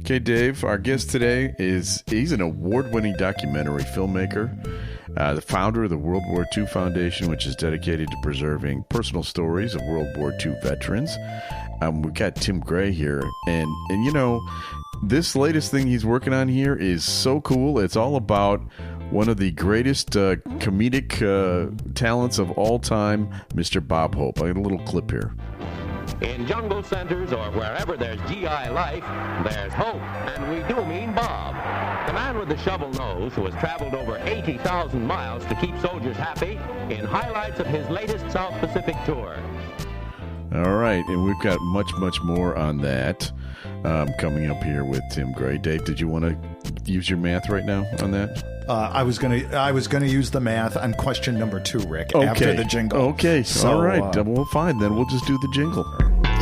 Okay, Dave, our guest today he's an award-winning documentary filmmaker, the founder of the World War II Foundation, which is dedicated to preserving personal stories of World War II veterans. We've got Tim Gray here, and you know, this latest thing he's working on here is so cool. It's all about one of the greatest comedic talents of all time, Mr. Bob Hope. I got a little clip here. In jungle centers or wherever there's GI life, there's hope, and we do mean Bob. The man with the shovel nose who has traveled over 80,000 miles to keep soldiers happy in highlights of his latest South Pacific tour. All right, and we've got much, much more on that coming up here with Tim Gray. Dave, did you want to use your math right now on that? I was gonna use the math on question number 2, Rick. Okay. After the jingle. Okay. So, all right. Well, fine. Then we'll just do the jingle.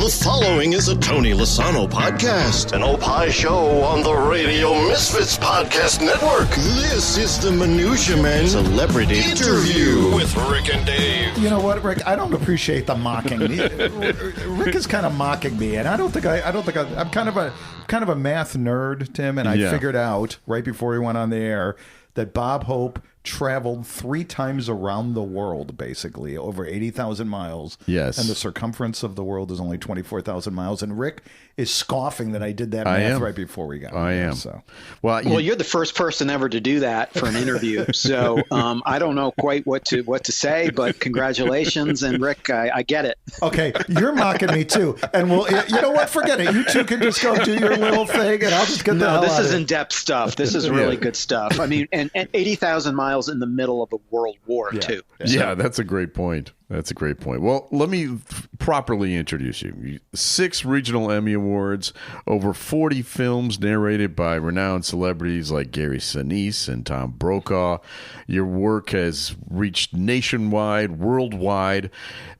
The following is a Tony Lasano podcast, an Opie show on the Radio Misfits Podcast Network. This is the Minutia Men Celebrity Interview with Rick and Dave. You know what, Rick? I don't appreciate the mocking. Rick is kind of mocking me, and I'm kind of a math nerd, Tim, and I figured out right before we went on the air that Bob Hope traveled 3 times around the world, basically, over 80,000 miles. Yes. And the circumference of the world is only 24,000 miles. And Rick is scoffing that I did that math right before we got I here, am. So. Well, you're the first person ever to do that for an interview. So I don't know quite what to say, but congratulations. And Rick, I get it. Okay, you're mocking me too. And you know what? Forget it. You two can just go do your little thing, and I'll just get the hell this out is of it. in-depth stuff. This is really good stuff. I mean, and 80,000 miles in the middle of a world war, too. Yeah, that's a great point. That's a great point. Well, let me properly introduce you. 6 regional Emmy Awards, over 40 films narrated by renowned celebrities like Gary Sinise and Tom Brokaw. Your work has reached nationwide, worldwide,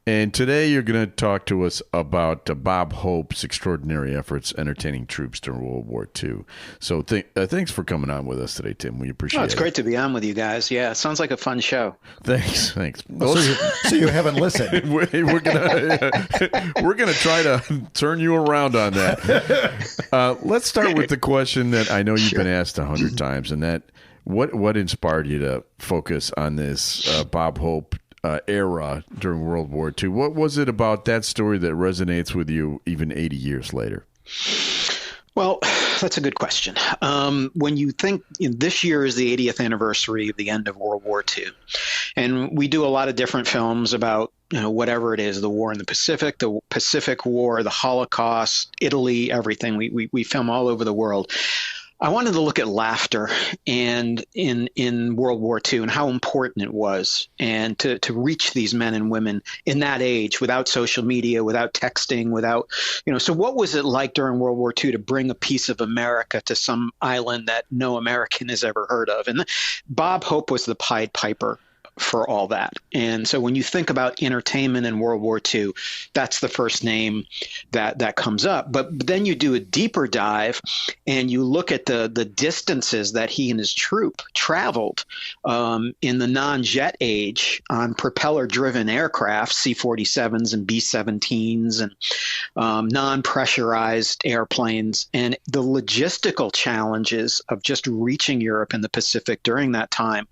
and today you're going to talk to us about Bob Hope's extraordinary efforts entertaining troops during World War II. So thanks for coming on with us today, Tim. We appreciate it. It's great to be on with you guys. Yeah, it sounds like a fun show. Thanks. So you haven't listened. We're gonna try to turn you around on that. Let's start with the question that I know you've been asked 100 times, and that what inspired you to focus on this Bob Hope era during World War II? What was it about that story that resonates with you even 80 years later? Well, that's a good question. When you think this year is the 80th anniversary of the end of World War II, and we do a lot of different films about whatever it is, the war in the Pacific War, the Holocaust, Italy, everything. We film all over the world. I wanted to look at laughter and in World War II and how important it was, and to reach these men and women in that age without social media, without texting, without, so what was it like during World War II to bring a piece of America to some island that no American has ever heard of? And Bob Hope was the Pied Piper for all that. And so when you think about entertainment in World War II, that's the first name that comes up. But then you do a deeper dive and you look at the distances that he and his troop traveled in the non-jet age on propeller-driven aircraft, C-47s and B-17s and non-pressurized airplanes, and the logistical challenges of just reaching Europe and the Pacific during that time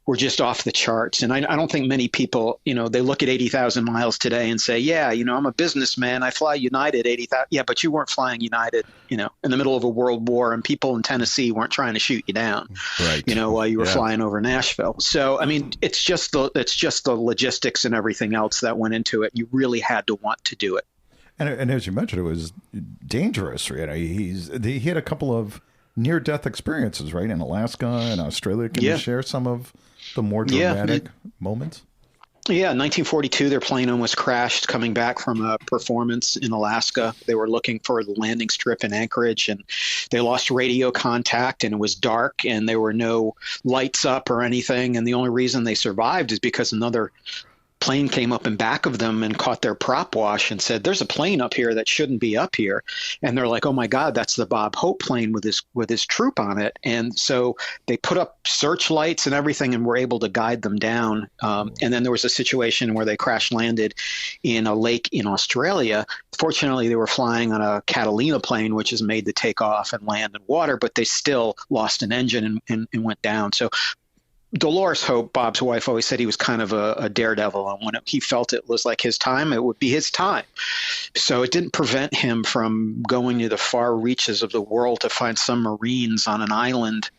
were just off the charts. And I don't think many people, they look at 80,000 miles today and say, yeah, I'm a businessman. I fly United 80,000. Yeah, but you weren't flying United, in the middle of a world war, and people in Tennessee weren't trying to shoot you down, right? While you were flying over Nashville. So, I mean, it's just the logistics and everything else that went into it. You really had to want to do it. And as you mentioned, it was dangerous. Right? He had a couple of near-death experiences, right, in Alaska and Australia. Can you share some of the more dramatic moments? Yeah, in 1942, their plane almost crashed coming back from a performance in Alaska. They were looking for the landing strip in Anchorage, and they lost radio contact, and it was dark, and there were no lights up or anything. And the only reason they survived is because another plane came up in back of them and caught their prop wash and said, "There's a plane up here that shouldn't be up here." And they're like, "Oh my God, that's the Bob Hope plane with his troop on it." And so they put up searchlights and everything and were able to guide them down. And then there was a situation where they crash landed in a lake in Australia. Fortunately, they were flying on a Catalina plane, which is made to take off and land in water, but they still lost an engine and went down. So Dolores Hope, Bob's wife, always said he was kind of a daredevil, and when he felt it was like his time, it would be his time. So it didn't prevent him from going to the far reaches of the world to find some Marines on an island,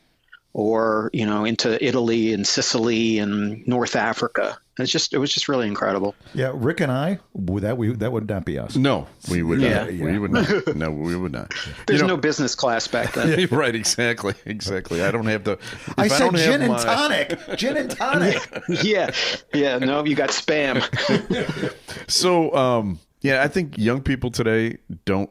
or into Italy and Sicily and North Africa. It was just really incredible. Yeah, Rick and I, that would not be us. No, we would not. Yeah. We would not. No, we would not. There's no business class back then. Right, exactly. I don't have to. I said gin and tonic. Gin and tonic. Yeah. No, you got spam. So, I think young people today don't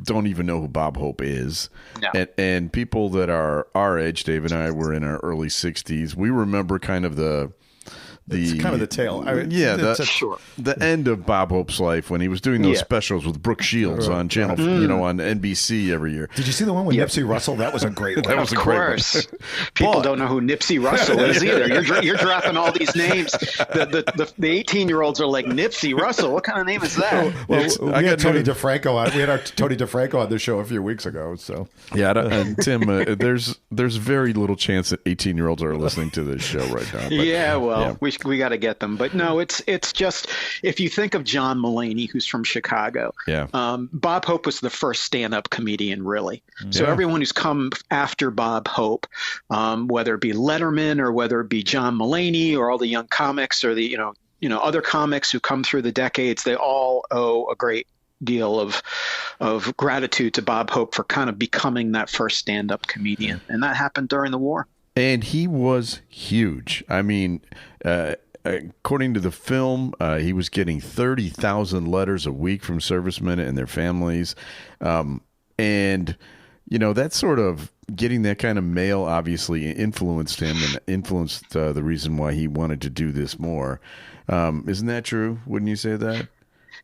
even know who Bob Hope is. No. And people that are our age, Dave and I were in our early 60s. We remember kind of it's kind of the tail. The end of Bob Hope's life when he was doing those specials with Brooke Shields on channel, on NBC every year. Did you see the one with Nipsey Russell? That was a great one. That was of course. People don't know who Nipsey Russell is either. You're dropping all these names. The 18-year-olds are like, Nipsey Russell. What kind of name is that? Well, we had Tony DeFranco on. We had our Tony DeFranco on the show a few weeks ago. So and Tim, there's very little chance that 18-year-olds are listening to this show right now. But, we got to get them. But no, it's just, if you think of John Mulaney, who's from Chicago, Bob Hope was the first stand-up comedian, really. So everyone who's come after Bob Hope, whether it be Letterman or whether it be John Mulaney or all the young comics or the other comics who come through the decades, they all owe a great deal of gratitude to Bob Hope for kind of becoming that first stand-up comedian. And that happened during the war. And he was huge. I mean, according to the film, he was getting 30,000 letters a week from servicemen and their families. And, that sort of getting that kind of mail obviously influenced him and influenced the reason why he wanted to do this more. Isn't that true? Wouldn't you say that?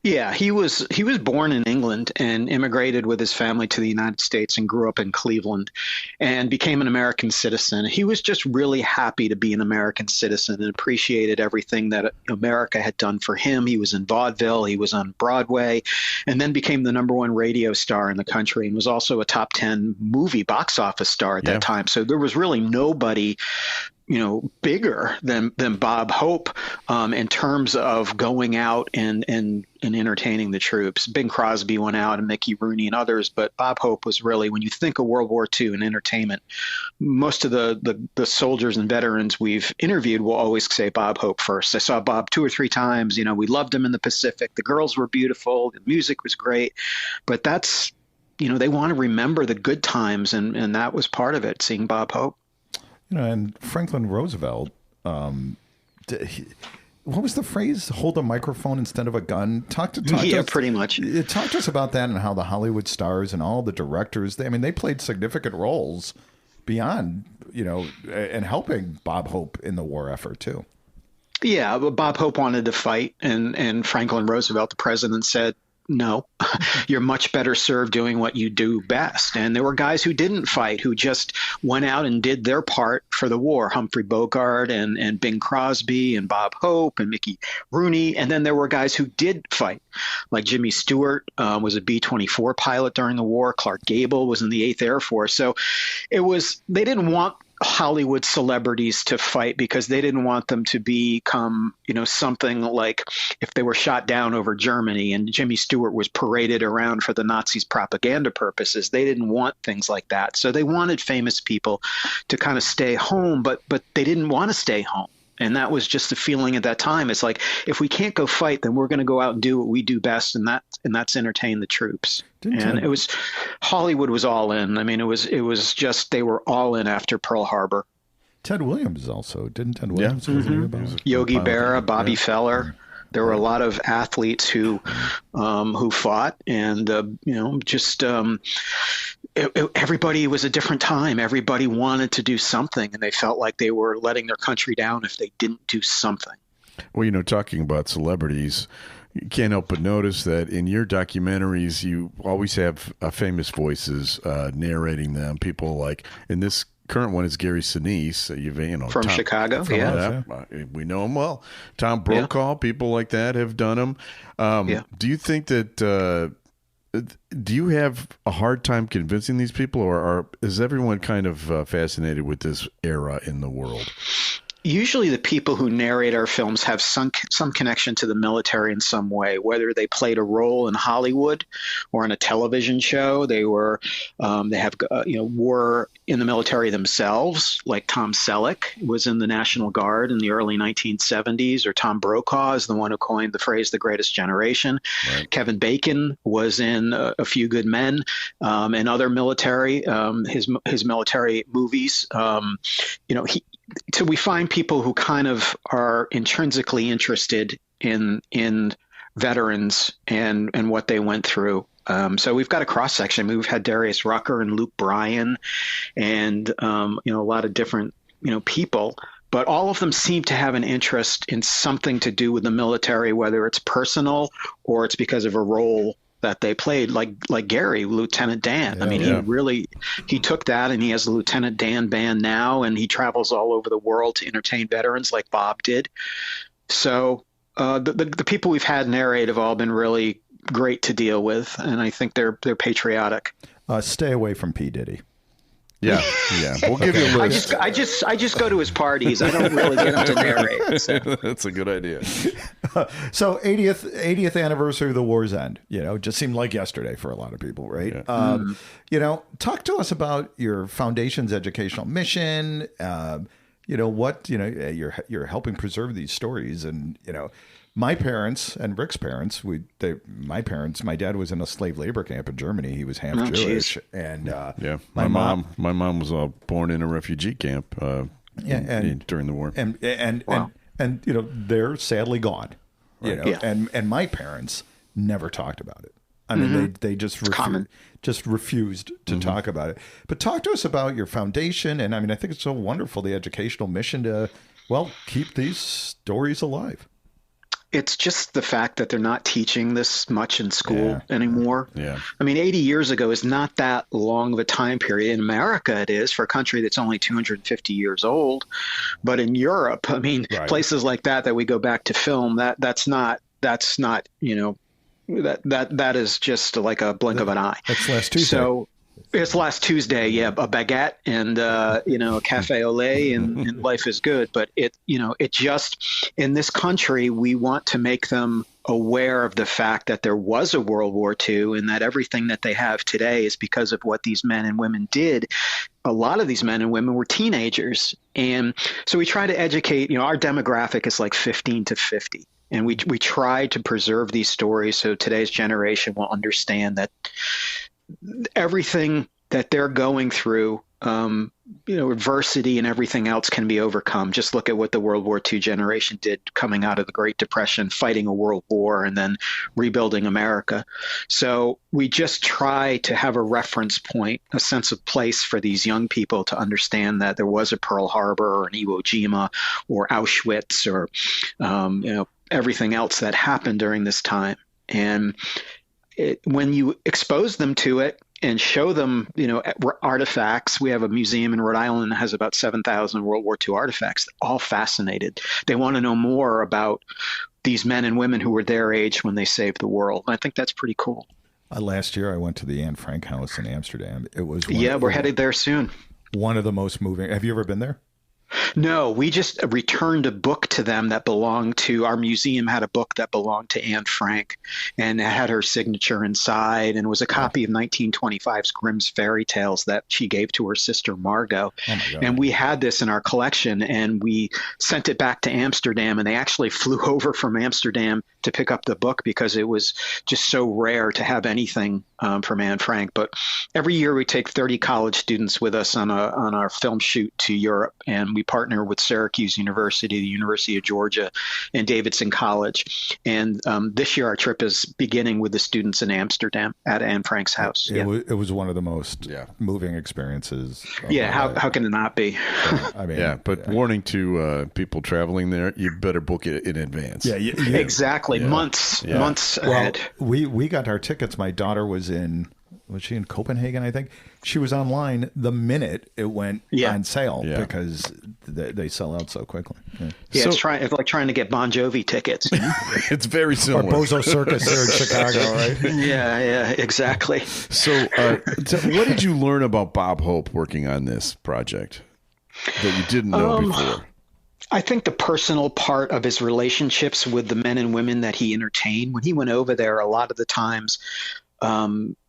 Yeah, he was born in England and immigrated with his family to the United States and grew up in Cleveland and became an American citizen. He was just really happy to be an American citizen and appreciated everything that America had done for him. He was in vaudeville, he was on Broadway, and then became the #1 radio star in the country and was also a top 10 movie box office star at that time. So there was really nobody bigger than Bob Hope in terms of going out and entertaining the troops. Bing Crosby went out and Mickey Rooney and others, but Bob Hope was really, when you think of World War II and entertainment, most of the soldiers and veterans we've interviewed will always say Bob Hope first. I saw Bob 2 or 3 times. We loved him in the Pacific. The girls were beautiful. The music was great. But that's, they want to remember the good times, and that was part of it, seeing Bob Hope. And Franklin Roosevelt, what was the phrase? Hold a microphone instead of a gun. Talk to us, pretty much. Talk to us about that and how the Hollywood stars and all the directors, they played significant roles beyond, and helping Bob Hope in the war effort too. Yeah, but Bob Hope wanted to fight, and Franklin Roosevelt, the president, said, no, you're much better served doing what you do best. And there were guys who didn't fight, who just went out and did their part for the war. Humphrey Bogart and Bing Crosby and Bob Hope and Mickey Rooney. And then there were guys who did fight, like Jimmy Stewart was a B-24 pilot during the war. Clark Gable was in the 8th Air Force. So they didn't want Hollywood celebrities to fight because they didn't want them to become, something like if they were shot down over Germany and Jimmy Stewart was paraded around for the Nazis' propaganda purposes. They didn't want things like that. So they wanted famous people to kind of stay home, but they didn't want to stay home. And that was just the feeling at that time. It's like, if we can't go fight, then we're going to go out and do what we do best, and that's entertain the troops. It was, Hollywood was all in. I mean, it was just, they were all in after Pearl Harbor. Ted Williams also, didn't Ted Williams? Yogi Berra, Bobby Feller. There were a lot of athletes who fought, and everybody was a different time. Everybody wanted to do something, and they felt like they were letting their country down if they didn't do something. Well, talking about celebrities, you can't help but notice that in your documentaries, you always have famous voices narrating them. People like, in this current one is Gary Sinise. From Chicago, we know him well. Tom Brokaw, people like that have done him. Do you think that? Do you have a hard time convincing these people, or is everyone kind of fascinated with this era in the world? Usually the people who narrate our films have some connection to the military in some way, whether they played a role in Hollywood or in a television show. They were, were in the military themselves, like Tom Selleck was in the National Guard in the early 1970s, or Tom Brokaw is the one who coined the phrase "the greatest generation." Right. Kevin Bacon was in A Few Good Men and other military, his military movies. So we find people who kind of are intrinsically interested in veterans and what they went through. So we've got a cross section. We've had Darius Rucker and Luke Bryan and a lot of different people, but all of them seem to have an interest in something to do with the military, whether it's personal or it's because of a role that they played, like Gary, Lieutenant Dan. He took that, and he has a Lieutenant Dan band now, and he travels all over the world to entertain veterans like Bob did. So the people we've had narrate have all been really great to deal with, and I think they're patriotic. Stay away from P. Diddy. Yeah. We'll give you a list. I just go to his parties. I don't really get him to narrate. So. That's a good idea. So 80th anniversary of the war's end. Just seemed like yesterday for a lot of people, right? Yeah. Talk to us about your foundation's educational mission. You're helping preserve these stories, and my parents and Rick's parents, my dad was in a slave labor camp in Germany. He was half Jewish. Geez. And my mom was born in a refugee camp during the war. And they're sadly gone. And my parents never talked about it. I mean, they just refused to talk about it. But talk to us about your foundation. And I mean, I think it's so wonderful, the educational mission to, keep these stories alive. It's just the fact that they're not teaching this much in school anymore. Yeah. I mean, 80 years ago is not that long of a time period. In America, it is, for a country that's only 250 years old. But in Europe, I mean, places like that we go back to film, that's not, that is just like a blink of an eye. That's last Tuesday. So it's last Tuesday, a baguette and a cafe au lait and life is good. But it just, in this country, we want to make them aware of the fact that there was a World War II and that everything that they have today is because of what these men and women did. A lot of these men and women were teenagers, and so we try to educate. Our demographic is like 15 to 50. And we try to preserve these stories so today's generation will understand that everything that they're going through, adversity and everything else can be overcome. Just look at what the World War II generation did coming out of the Great Depression, fighting a world war, and then rebuilding America. So we just try to have a reference point, a sense of place for these young people to understand that there was a Pearl Harbor or an Iwo Jima or Auschwitz or, everything else that happened during this time. And when you expose them to it and show them, artifacts, we have a museum in Rhode Island that has about 7,000 World War II artifacts. They're all fascinated. They want to know more about these men and women who were their age when they saved the world. And I think that's pretty cool. Last year, I went to the Anne Frank house in Amsterdam. It was we're headed there soon. One of the most moving. Have you ever been there? No, we just returned a book to them that belonged to our museum. Had a book that belonged to Anne Frank, and it had her signature inside, and it was a copy of 1925's Grimm's Fairy Tales that she gave to her sister Margot. And we had this in our collection, and we sent it back to Amsterdam, and they actually flew over from Amsterdam to pick up the book because it was just so rare to have anything from Anne Frank. But every year we take 30 college students with us on our film shoot to Europe, and we partner with Syracuse University, the University of Georgia, and Davidson College. And this year our trip is beginning with the students in Amsterdam at Anne Frank's house. It was one of the most moving experiences. How can it not be? I mean, but warning to people traveling there, you better book it in advance. Exactly. Months ahead. We got our tickets. My daughter was she in Copenhagen, I think. She was online the minute it went on sale because they sell out so quickly. So, it's like trying to get Bon Jovi tickets. You know? It's very similar. Or Bozo Circus there in Chicago, right? Yeah, exactly. So what did you learn about Bob Hope working on this project that you didn't know before? I think the personal part of his relationships with the men and women that he entertained. When he went over there, a lot of the times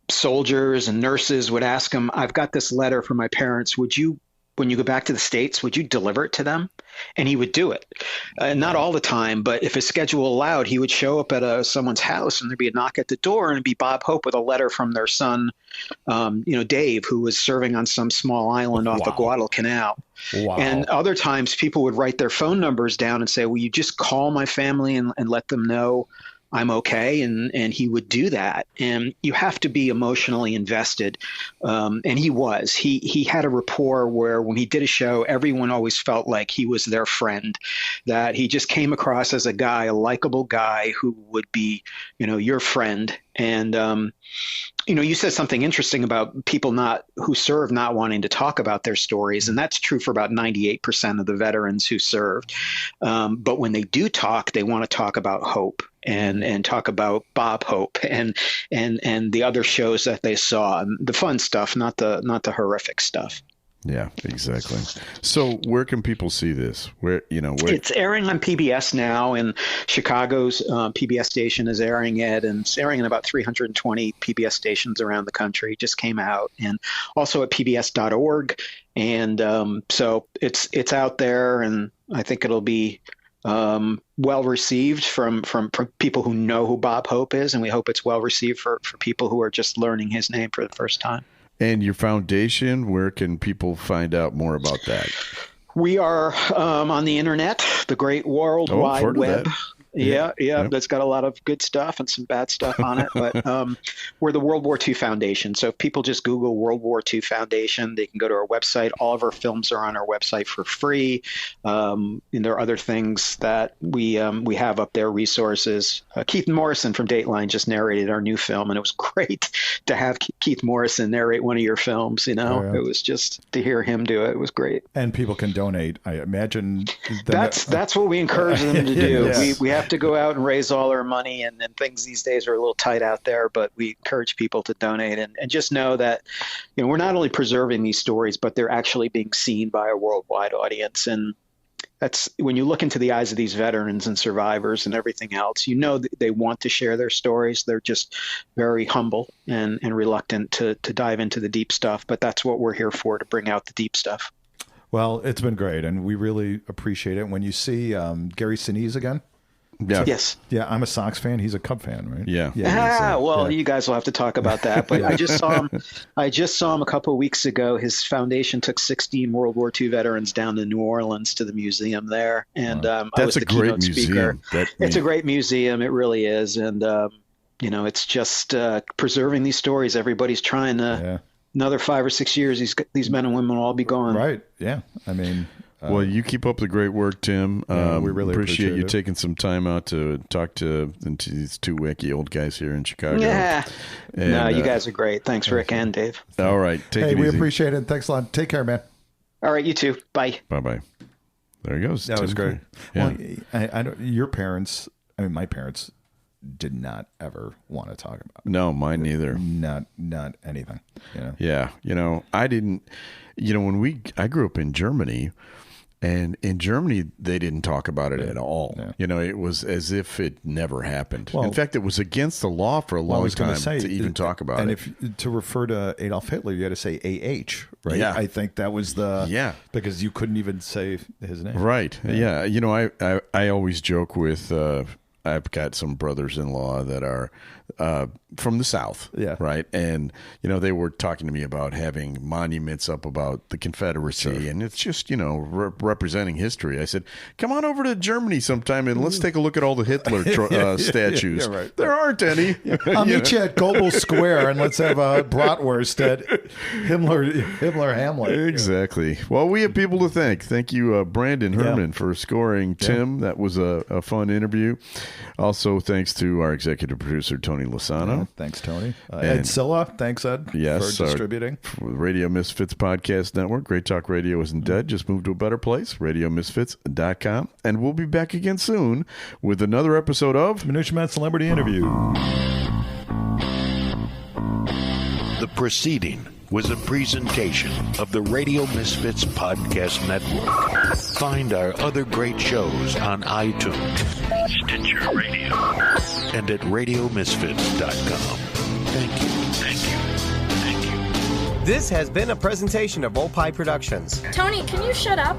soldiers and nurses would ask him, I've got this letter from my parents. Would you, when you go back to the States, would you deliver it to them? And he would do it. Not all the time, but if his schedule allowed, he would show up at someone's house and there'd be a knock at the door and it'd be Bob Hope with a letter from their son, Dave, who was serving on some small island off the Guadalcanal. Wow. And other times people would write their phone numbers down and say, will you just call my family and let them know I'm okay. And he would do that. And you have to be emotionally invested. And he was. He had a rapport where when he did a show, everyone always felt like he was their friend, that he just came across as a likable guy who would be, your friend. And, you said something interesting about people who serve not wanting to talk about their stories. And that's true for about 98% of the veterans who served. But when they do talk, they want to talk about hope and talk about Bob Hope and the other shows that they saw, and the fun stuff, not the horrific stuff. Yeah, exactly. So where can people see this? Where it's airing on PBS now, and Chicago's PBS station is airing it, and it's airing in about 320 PBS stations around the country. It just came out, and also at pbs.org. And so it's out there, and I think it'll be well received from people who know who Bob Hope is, and we hope it's well received for people who are just learning his name for the first time. And your foundation, where can people find out more about that? We are on the internet, the great World Wide Web. Yeah. That's got a lot of good stuff and some bad stuff on it. But we're the World War II Foundation. So if people just Google World War II Foundation, they can go to our website. All of our films are on our website for free. And there are other things that we have up there, resources. Keith Morrison from Dateline just narrated our new film, and it was great to have Keith Morrison narrate one of your films. It was just to hear him do it. It was great. And people can donate, I imagine. That's what we encourage them to do. Yes. We have to go out and raise all our money, and things these days are a little tight out there, but we encourage people to donate and just know that we're not only preserving these stories, but they're actually being seen by a worldwide audience. And that's when you look into the eyes of these veterans and survivors and everything else, that they want to share their stories. They're just very humble and reluctant to dive into the deep stuff, but that's what we're here for, to bring out the deep stuff. Well, it's been great, and we really appreciate it. When you see Gary Sinise again. Yeah. Yes. Yeah, I'm a Sox fan. He's a Cub fan, right? Yeah. You guys will have to talk about that. But I just saw him a couple of weeks ago. His foundation took 16 World War II veterans down to New Orleans to the museum there, and I was the keynote speaker. It's a great museum. It really is, and it's just preserving these stories. Everybody's trying to. Yeah. Another 5 or 6 years, these men and women will all be gone. Right. Yeah. I mean. Well, you keep up the great work, Tim. We really appreciate you it. taking some time out to talk to these two wacky old guys here in Chicago. Yeah. And, you guys are great. Thanks, Rick and Dave. All right. Take it easy. We appreciate it. Thanks a lot. Take care, man. All right. You too. Bye. Bye-bye. There he goes. That was great. Yeah. Well, your parents, my parents did not ever want to talk about it. No, mine neither. Not anything. Yeah. I didn't, I grew up in Germany. And in Germany, they didn't talk about it at all. Yeah. It was as if it never happened. Well, in fact, it was against the law for a long time to even talk about it. And if to refer to Adolf Hitler, you had to say A.H., right? Yeah. I think that was because you couldn't even say his name. Right. Yeah. I always joke with, I've got some brothers-in-law that are from the South, Yeah. right? And, they were talking to me about having monuments up about the Confederacy, and it's just, representing history. I said, come on over to Germany sometime and let's take a look at all the Hitler statues. Yeah, right. There aren't any. I'll meet you at Goebbels Square and let's have a bratwurst at Himmler Hamlet. Exactly. Well, we have people to thank. Thank you, Brandon Herman, for scoring Tim. That was a fun interview. Also, thanks to our executive producer, Tony Lasano. Thanks, Tony. Ed Silla. Thanks, Ed, yes, for distributing. Radio Misfits Podcast Network. Great Talk Radio isn't dead. Just moved to a better place. RadioMisfits.com. And we'll be back again soon with another episode of Minutia Man Celebrity Interview. The proceeding was a presentation of the Radio Misfits Podcast Network. Find our other great shows on iTunes, Stitcher Radio, and at RadioMisfits.com. Thank you. Thank you. Thank you. This has been a presentation of Opie Productions. Tony, can you shut up?